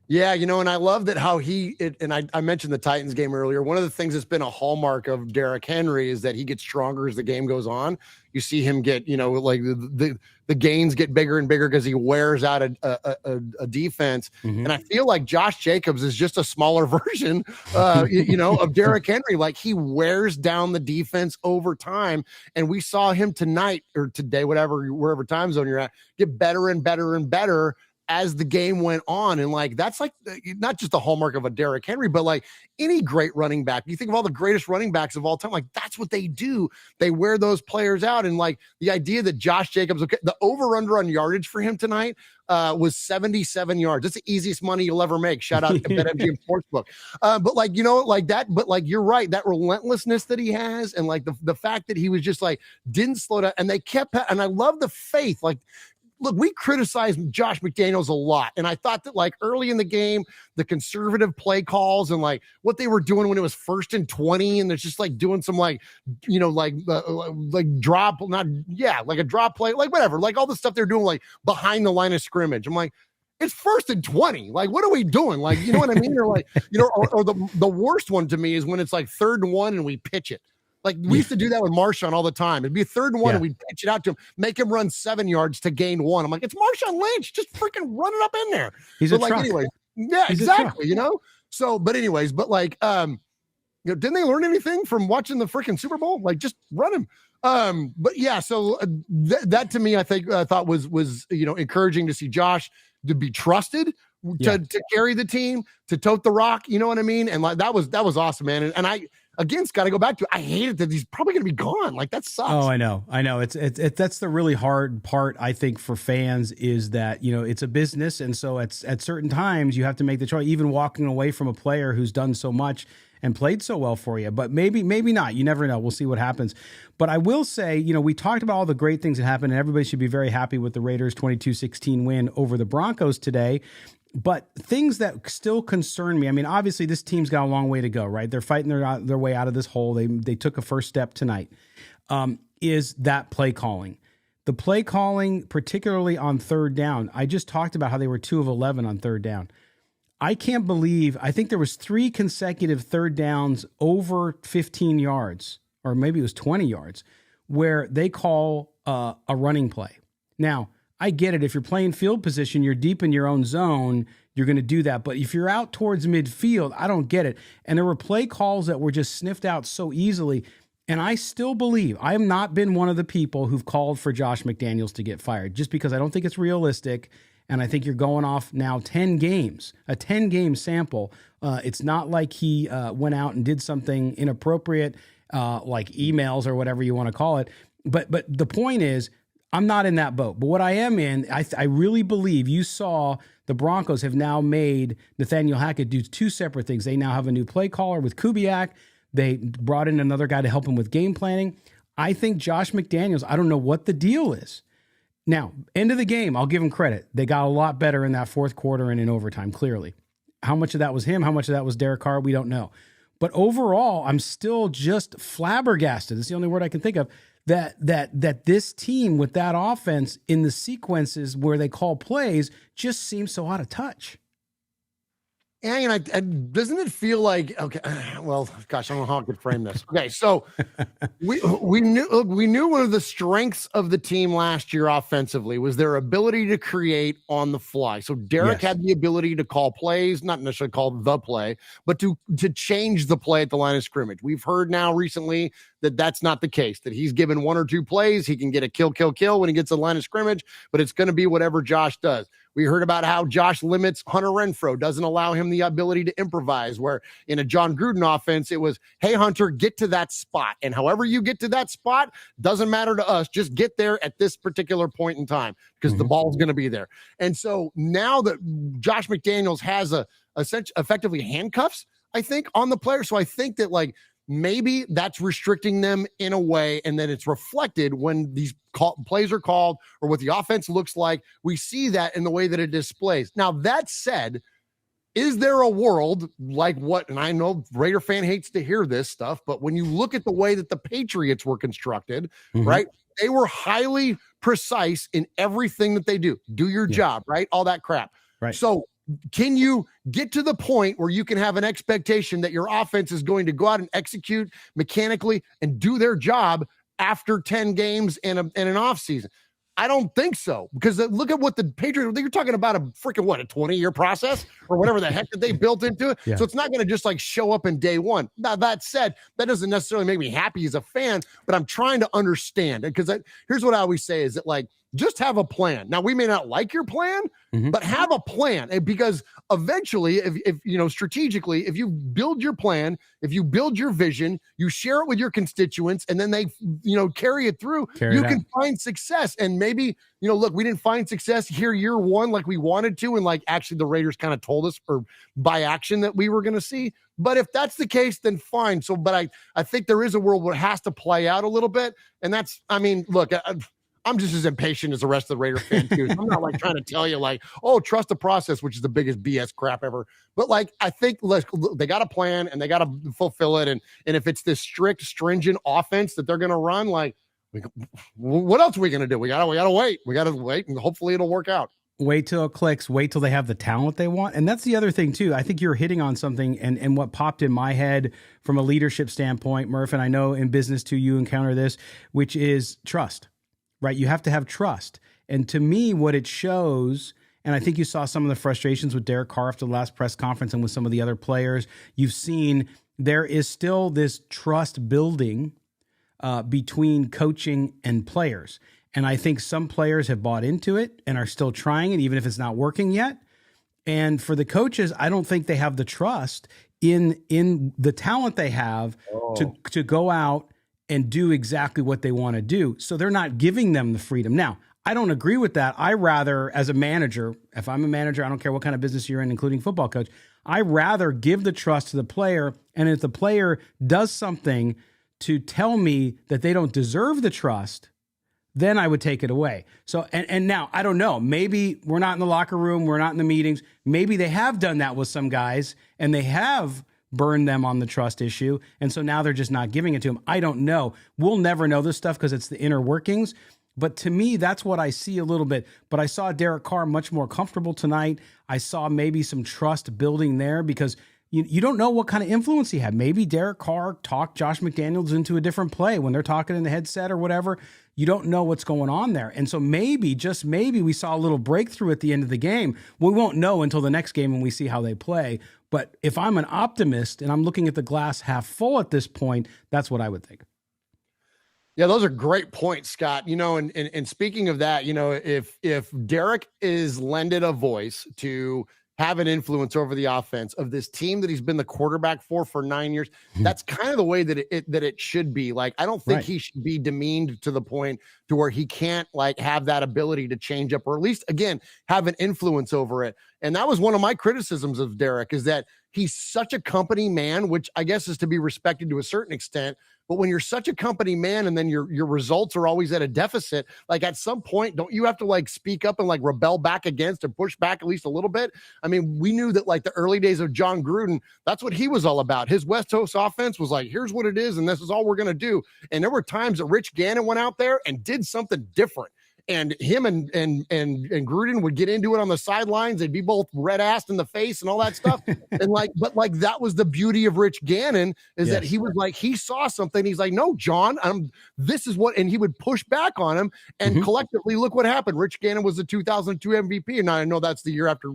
Yeah, you know, and I love that how I mentioned the Titans game earlier. One of the things that's been a hallmark of Derek Henry is that he gets stronger as the game goes on. You see him get, you know, like the gains get bigger and bigger because he wears out a defense. Mm-hmm. And I feel like Josh Jacobs is just a smaller version, you know, of Derek Henry. Like, he wears down the defense over time. And we saw him tonight or today, wherever time zone you're at, get better and better and better as the game went on. And like, that's like not just the hallmark of a Derrick Henry, but like any great running back. You think of all the greatest running backs of all time, like that's what they do. They wear those players out. And like the idea that Josh Jacobs, the over under on yardage for him tonight was 77 yards. That's the easiest money you'll ever make. Shout out to BetMGM Sportsbook. But like, you know, like that, but like, you're right. That relentlessness that he has. And like the fact that he was just like, didn't slow down, and they kept, and I love the faith. Like, look, we criticize Josh McDaniels a lot. And I thought that like early in the game, the conservative play calls and like what they were doing when it was 1st and 20, and they're just like doing some like, you know, like drop, like a drop play, like whatever, like all the stuff they're doing like behind the line of scrimmage. I'm like, it's 1st and 20. Like, what are we doing? Like, you know what I mean? Or like, or the worst one to me is when it's like 3rd and 1 and we pitch it. Like we used to do that with Marshawn all the time. It'd be 3rd and 1 and we'd pitch it out to him, make him run 7 yards to gain 1. I'm like, it's Marshawn Lynch. Just freaking run it up in there. He's like, anyway, yeah, He's exactly. So, but anyways, but like, didn't they learn anything from watching the freaking Super Bowl? Like, just run him. But yeah, so that to me, I thought was encouraging to see Josh to be trusted to carry the team, to tote the rock. You know what I mean? And like that was awesome, man. And I again, got to go back to. I hate it that he's probably going to be gone. Like that sucks. Oh, I know. It's that's the really hard part. I think for fans is that it's a business, and so at certain times you have to make the choice. Even walking away from a player who's done so much and played so well for you, but maybe not. You never know. We'll see what happens. But I will say, we talked about all the great things that happened, and everybody should be very happy with the Raiders' 22-16 win over the Broncos today. But things that still concern me, I mean, obviously this team's got a long way to go, right? They're fighting their way out of this hole. They took a first step tonight. Is that play calling? The play calling, particularly on 3rd down. I just talked about how they were 2 of 11 on 3rd down. I can't believe, I think there was 3 consecutive 3rd downs over 15 yards, or maybe it was 20 yards, where they call a running play. Now, I get it. If you're playing field position, you're deep in your own zone, you're going to do that. But if you're out towards midfield, I don't get it. And there were play calls that were just sniffed out so easily. And I still believe, I have not been one of the people who've called for Josh McDaniels to get fired, just because I don't think it's realistic. And I think you're going off now 10 games, a 10-game sample. It's not like he went out and did something inappropriate, like emails or whatever you want to call it. But the point is, I'm not in that boat. But what I am in, I really believe you saw the Broncos have now made Nathaniel Hackett do 2 separate things. They now have a new play caller with Kubiak. They brought in another guy to help him with game planning. I think Josh McDaniels, I don't know what the deal is. Now, end of the game, I'll give him credit. They got a lot better in that 4th quarter and in overtime, clearly. How much of that was him? How much of that was Derek Carr? We don't know. But overall, I'm still just flabbergasted. It's the only word I can think of. That this team with that offense in the sequences where they call plays just seems so out of touch. Yeah, doesn't it feel like, okay, well, gosh, I don't know how I could frame this. Okay, so we knew one of the strengths of the team last year offensively was their ability to create on the fly. So Derek had the ability to call plays, not necessarily call the play, but to change the play at the line of scrimmage. We've heard now recently that that's not the case, that he's given 1 or 2 plays. He can get a kill when he gets a line of scrimmage, but it's going to be whatever Josh does. We heard about how Josh limits Hunter Renfrow, doesn't allow him the ability to improvise, where in a John Gruden offense, it was, hey, Hunter, get to that spot. And however you get to that spot, doesn't matter to us. Just get there at this particular point in time because the ball's going to be there. And so now that Josh McDaniels has effectively handcuffs, I think, on the player. So I think that maybe that's restricting them in a way, and then it's reflected when these plays are called or what the offense looks like. We see that in the way that it displays. Now, that said, is there a world like what, and I know Raider fan hates to hear this stuff, but when you look at the way that the Patriots were constructed, right, they were highly precise in everything that they do. Do your job, right? All that crap. Right. So can you get to the point where you can have an expectation that your offense is going to go out and execute mechanically and do their job after 10 games in an offseason? I don't think so, because look at what the Patriots, you're talking about a 20-year process or whatever the heck that they built into it. Yeah. So it's not going to just show up in day one. Now, that said, that doesn't necessarily make me happy as a fan, but I'm trying to understand it, because here's what I always say is that just have a plan. Now, we may not like your plan, but have a plan, because eventually, if strategically, if you build your plan, if you build your vision, you share it with your constituents, and then they, carry it through, you can find success. And maybe, look, we didn't find success here year one like we wanted to, and actually the Raiders kind of told us, or by action, that we were going to see. But if that's the case, then fine. So, but I think there is a world where it has to play out a little bit, and that's, look, I'm just as impatient as the rest of the Raider fan too. I'm not trying to tell you trust the process, which is the biggest BS crap ever. But I think they got a plan and they got to fulfill it. And if it's this strict, stringent offense that they're going to run, what else are we going to do? We got to wait. We got to wait, and hopefully it'll work out. Wait till it clicks. Wait till they have the talent they want. And that's the other thing, too. I think you're hitting on something. And what popped in my head from a leadership standpoint, Murph, and I know in business, too, you encounter this, which is trust, right? You have to have trust. And to me, what it shows, and I think you saw some of the frustrations with Derek Carr after the last press conference and with some of the other players, you've seen there is still this trust building between coaching and players. And I think some players have bought into it and are still trying it, even if it's not working yet. And for the coaches, I don't think they have the trust in the talent they have to go out and do exactly what they want to do. So they're not giving them the freedom. Now, I don't agree with that. I rather, as a manager, if I'm a manager, I don't care what kind of business you're in, including football coach, I rather give the trust to the player. And if the player does something to tell me that they don't deserve the trust, then I would take it away. So, and now, I don't know, maybe we're not in the locker room, we're not in the meetings. Maybe they have done that with some guys and they have burned them on the trust issue. And so now they're just not giving it to them. I don't know. We'll never know this stuff because it's the inner workings. But to me, that's what I see a little bit. But I saw Derek Carr much more comfortable tonight. I saw maybe some trust building there because you don't know what kind of influence he had. Maybe Derek Carr talked Josh McDaniels into a different play when they're talking in the headset or whatever. You don't know what's going on there. And so maybe, just maybe, we saw a little breakthrough at the end of the game. We won't know until the next game when we see how they play. But if I'm an optimist and I'm looking at the glass half full at this point, that's what I would think. Yeah, those are great points, Scott. And speaking of that, if Derek is lended a voice to have an influence over the offense of this team that he's been the quarterback for 9 years, that's kind of the way that it should be. Like, I don't think he should be demeaned to the point to where he can't have that ability to change up, or at least, again, have an influence over it. And that was one of my criticisms of Derek, is that he's such a company man, which I guess is to be respected to a certain extent. But when you're such a company man and then your results are always at a deficit, at some point, don't you have to speak up and rebel back against and push back at least a little bit? I mean, we knew that the early days of John Gruden, that's what he was all about. His West Coast offense was here's what it is, and this is all we're going to do. And there were times that Rich Gannon went out there and did something different. And him and Gruden would get into it on the sidelines. They'd be both red-assed in the face and all that stuff. But that was the beauty of Rich Gannon, is that he was he saw something. He's like, no, John, this is what, and he would push back on him. And collectively, look what happened. Rich Gannon was the 2002 MVP. And I know that's the year after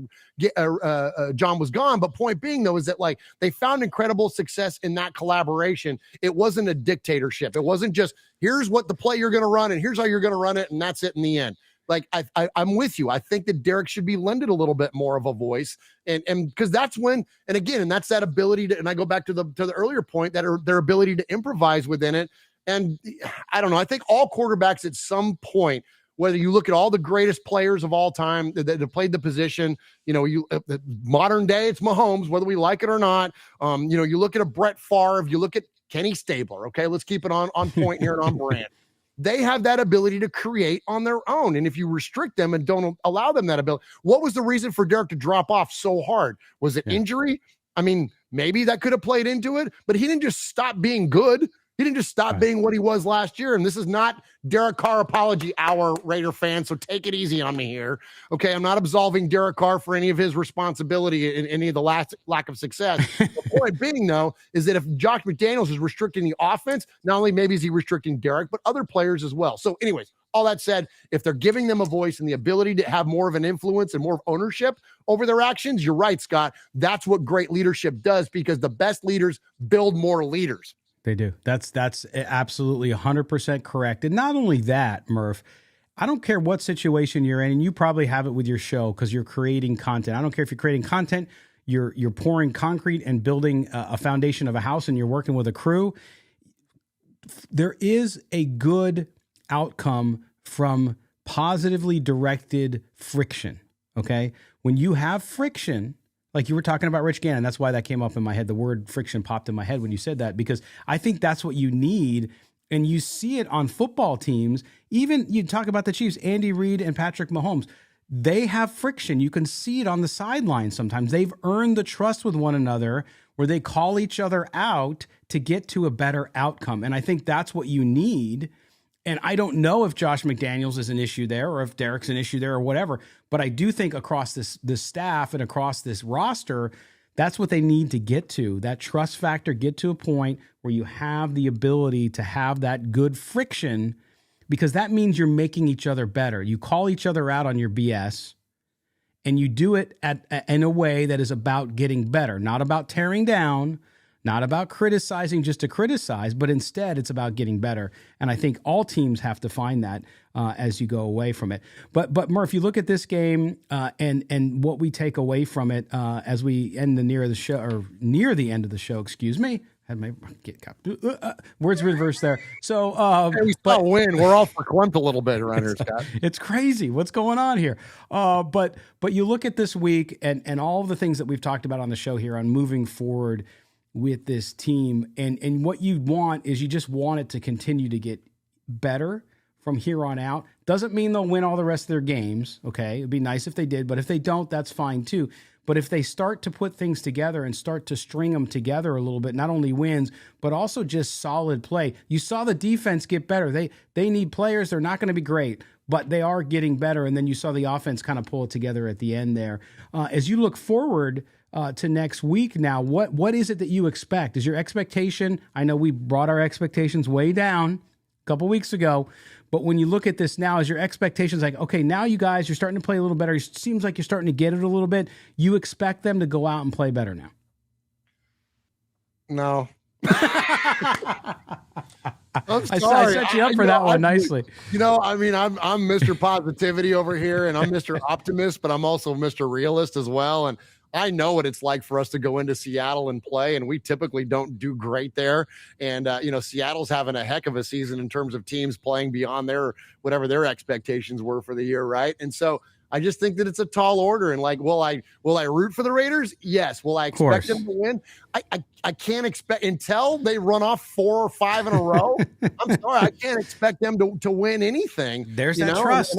John was gone. But point being, though, is that they found incredible success in that collaboration. It wasn't a dictatorship. It wasn't just, here's what the play you're going to run, and here's how you're going to run it, and that's it in the end. I'm with you. I think that Derek should be lended a little bit more of a voice, and because that's when, and again, and that's that ability to, and I go back to the earlier point, that are their ability to improvise within it. And I don't know. I think all quarterbacks at some point, whether you look at all the greatest players of all time that have played the position, modern day, it's Mahomes, whether we like it or not. You look at a Brett Favre, you look at Kenny Stabler. Okay, let's keep it on point here and on brand. They have that ability to create on their own. And if you restrict them and don't allow them that ability, what was the reason for Derek to drop off so hard? Was it injury? I mean, maybe that could have played into it, but he didn't just stop being good. He didn't just stop being what he was last year. And this is not Derek Carr apology hour, Raider fans, so take it easy on me here. Okay, I'm not absolving Derek Carr for any of his responsibility in any of the lack of success. The point being, though, is that if Josh McDaniels is restricting the offense, not only maybe is he restricting Derek, but other players as well. So anyways, all that said, if they're giving them a voice and the ability to have more of an influence and more of ownership over their actions, you're right, Scott. That's what great leadership does, because the best leaders build more leaders. They do. That's absolutely 100% correct. And not only that, Murph, I don't care what situation you're in, and you probably have it with your show because you're creating content. I don't care if you're creating content, you're pouring concrete and building a foundation of a house, and you're working with a crew. There is a good outcome from positively directed friction, okay? When you have friction, like you were talking about Rich Gannon, that's why that came up in my head. The word friction popped in my head when you said that, because I think that's what you need. And you see it on football teams. Even you talk about the Chiefs, Andy Reid and Patrick Mahomes. They have friction. You can see it on the sidelines sometimes. They've earned the trust with one another where they call each other out to get to a better outcome. And I think that's what you need. And I don't know if Josh McDaniels is an issue there or if Derek's an issue there or whatever. But I do think across this staff and across this roster, that's what they need to get to. That trust factor, get to a point where you have the ability to have that good friction, because that means you're making each other better. You call each other out on your BS, and you do it in a way that is about getting better, not about tearing down, not about criticizing just to criticize, but instead it's about getting better. And I think all teams have to find that as you go away from it. But Murph, you look at this game and what we take away from it as we end near the end of the show, excuse me. Had my words reversed there. So we still win. We're all verklempt a little bit around here, Scott. It's crazy what's going on here. But you look at this week and all of the things that we've talked about on the show here on moving forward with this team, and what you want is you just want it to continue to get better from here on out. Doesn't mean they'll win all the rest of their games. Okay, it'd be nice if they did, but if they don't, that's fine too. But if they start to put things together and start to string them together a little bit, not only wins, but also just solid play. You saw the defense get better. They need players. They're not going to be great, but they are getting better. And then you saw the offense kind of pull it together at the end there. As you look forward to next week now, what is it that you expect? Is your expectation, I know we brought our expectations way down a couple weeks ago, but when you look at this now, is your expectations like, okay, now you guys, you're starting to play a little better. It seems like you're starting to get it a little bit. You expect them to go out and play better now? No. I'm sorry. I set you up for that one nicely. I mean, I'm Mr. Positivity over here, and I'm Mr. Optimist, but I'm also Mr. Realist as well. And I know what it's like for us to go into Seattle and play, and we typically don't do great there. And, Seattle's having a heck of a season in terms of teams playing beyond whatever their expectations were for the year, right? And so I just think that it's a tall order. And will I root for the Raiders? Yes. Will I expect them to win? I can't expect until they run off 4 or 5 in a row. I'm sorry, I can't expect them to win anything. There's that trust.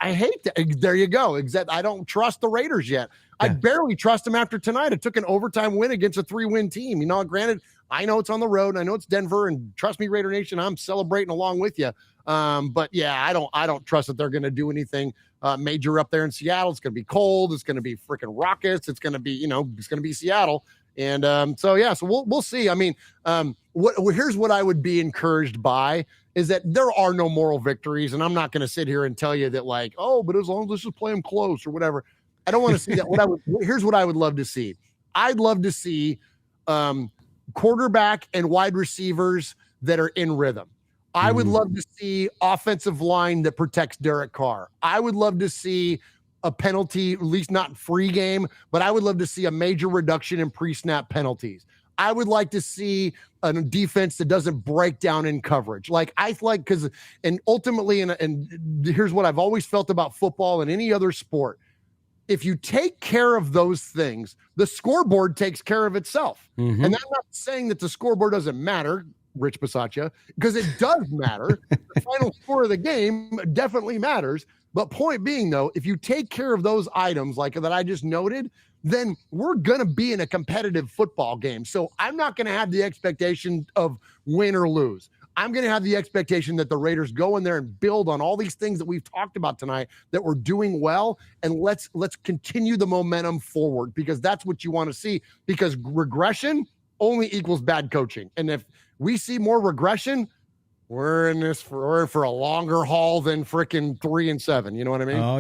I hate that. There you go. I don't trust the Raiders yet. Yeah. I barely trust them after tonight. It took an overtime win against a 3-win team. Granted, I know it's on the road and I know it's Denver, and trust me, Raider Nation, I'm celebrating along with you. But yeah, I don't trust that they're going to do anything major up there in Seattle. It's going to be cold. It's going to be freaking rockets. It's going to be, it's going to be Seattle. And so we'll see. I mean, here's what I would be encouraged by is that there are no moral victories. And I'm not going to sit here and tell you that but as long as let's just play them close or whatever. I don't want to see that. Here's what I would love to see. I'd love to see quarterback and wide receivers that are in rhythm. I would love to see offensive line that protects Derek Carr. I would love to see a penalty, at least not free game, but I would love to see a major reduction in pre-snap penalties. I would like to see a defense that doesn't break down in coverage. And ultimately, and here's what I've always felt about football and any other sport. If you take care of those things, the scoreboard takes care of itself. Mm-hmm. And I'm not saying that the scoreboard doesn't matter, Rich Bisaccia, because it does matter. The final score of the game definitely matters. But point being, though, if you take care of those items like that I just noted, then we're going to be in a competitive football game. So I'm not going to have the expectation of win or lose. I'm going to have the expectation that the Raiders go in there and build on all these things that we've talked about tonight that we're doing well, and let's continue the momentum forward, because that's what you want to see, because regression only equals bad coaching. And if we see more regression, we're in this for a longer haul than freaking 3-7. You know what I mean? Oh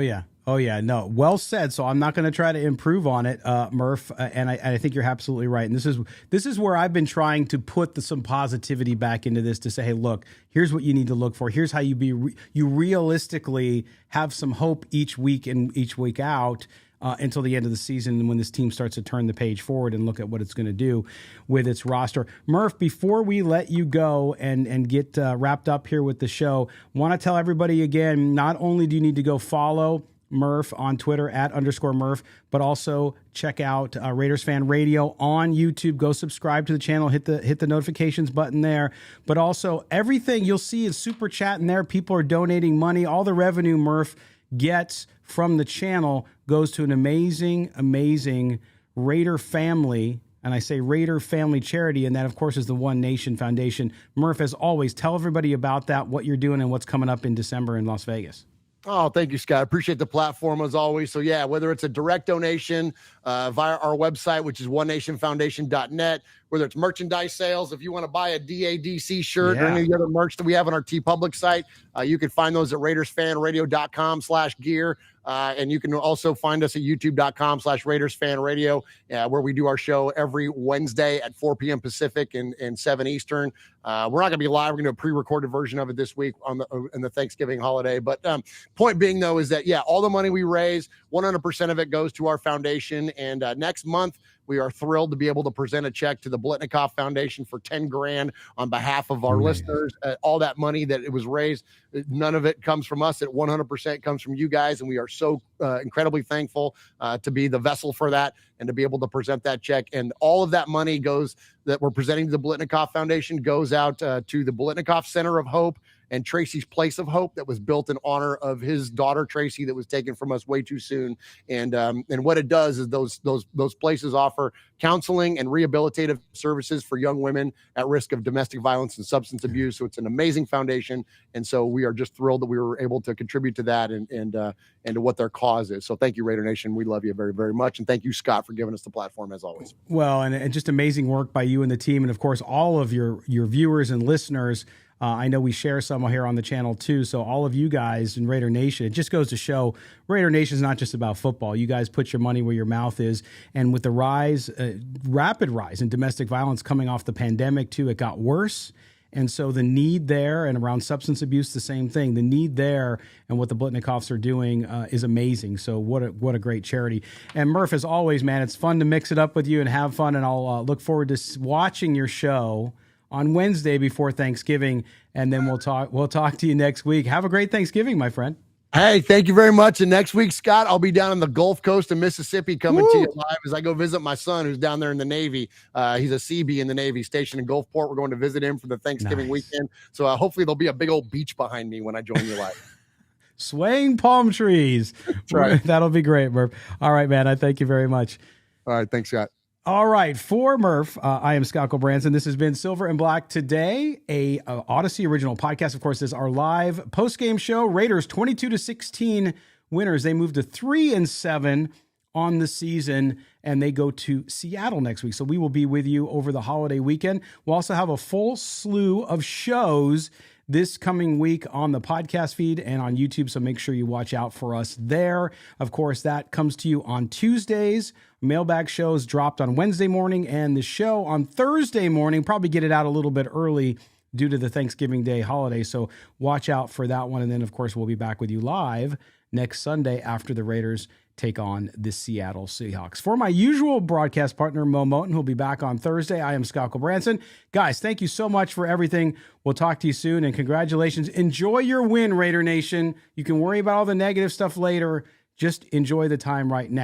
yeah. No, well said. So I'm not going to try to improve on it, Murph. And I think you're absolutely right. And this is where I've been trying to put some positivity back into this to say, hey, look, here's what you need to look for. Here's how you realistically have some hope each week and each week out. Until the end of the season, when this team starts to turn the page forward and look at what it's going to do with its roster. Murph, before we let you go and get wrapped up here with the show, want to tell everybody again, not only do you need to go follow Murph on Twitter @_Murph, but also check out Raiders Fan Radio on YouTube. Go subscribe to the channel, hit the notifications button there. But also everything you'll see is super chat in there. People are donating money. All the revenue Murph gets from the channel goes to an amazing Raider family And I say Raider Family Charity, and that, of course, is the One Nation Foundation. Murf, as always, tell everybody about that, what you're doing, and what's coming up in December in Las Vegas. Oh, thank you, Scott. Appreciate the platform as always. So yeah, whether it's a direct donation via our website, which is onenationfoundation.net, whether it's merchandise sales, if you want to buy a DADC shirt or any of the other merch that we have on our TeePublic site, you can find those at RaidersFanRadio.com/gear. And you can also find us at youtube.com/RaidersFanRadio, where we do our show every Wednesday at 4 p.m. Pacific and 7 Eastern. We're not going to be live. We're going to do a pre-recorded version of it this week in the Thanksgiving holiday. But point being, though, is that, all the money we raise, 100% of it goes to our foundation. And next month, we are thrilled to be able to present a check to the Blitnikoff Foundation for $10,000 on behalf of our listeners. All that money that it was raised, none of it comes from us. It 100% comes from you guys, and we are so incredibly thankful to be the vessel for that and to be able to present that check. And all of that money that we're presenting to the Blitnikoff Foundation goes out to the Blitnikoff Center of Hope and Tracy's Place of Hope that was built in honor of his daughter Tracy that was taken from us way too soon. And what it does is those places offer counseling and rehabilitative services for young women at risk of domestic violence and substance abuse. So it's an amazing foundation, and so we are just thrilled that we were able to contribute to that and to what their cause is. So thank you, Raider Nation. We love you very, very much, and thank you, Scott, for giving us the platform as always. Well, and just amazing work by you and the team, and of course all of your viewers and listeners. I know we share some here on the channel too. So all of you guys in Raider Nation, it just goes to show Raider Nation is not just about football. You guys put your money where your mouth is. And with the rapid rise in domestic violence coming off the pandemic too, it got worse. And so the need there, and around substance abuse, the same thing. The need there and what the Blitnikoffs are doing is amazing. So what a great charity. And Murf, as always, man, it's fun to mix it up with you and have fun. And I'll look forward to watching your show on Wednesday before Thanksgiving, and then we'll talk to you next week. Have a great Thanksgiving, my friend. Hey, thank you very much. And next week, Scott, I'll be down on the Gulf Coast of Mississippi coming to you live as I go visit my son who's down there in the Navy. He's a CB in the Navy, stationed in Gulfport. We're going to visit him for the Thanksgiving weekend. So hopefully there'll be a big old beach behind me when I join you live. Swaying palm trees. That's right. That'll be great, Murph. All right, man. I thank you very much. All right. Thanks, Scott. All right, for Murf, I am Scott Gulbransen. This has been Silver and Black Today, a Odyssey original podcast. Of course, this is our live post-game show. Raiders 22-16 winners. They moved to 3-7 on the season, and they go to Seattle next week. So we will be with you over the holiday weekend. We'll also have a full slew of shows this coming week on the podcast feed and on YouTube, so make sure you watch out for us there. Of course, that comes to you on Tuesdays. Mailbag shows dropped on Wednesday morning, and the show on Thursday morning. Probably get it out a little bit early due to the Thanksgiving Day holiday, so watch out for that one. And then, of course, we'll be back with you live next Sunday after the Raiders take on the Seattle Seahawks. For my usual broadcast partner, Mo Moten, who'll be back on Thursday, I am Scott Gulbransen. Guys, thank you so much for everything. We'll talk to you soon, and congratulations. Enjoy your win, Raider Nation. You can worry about all the negative stuff later. Just enjoy the time right now.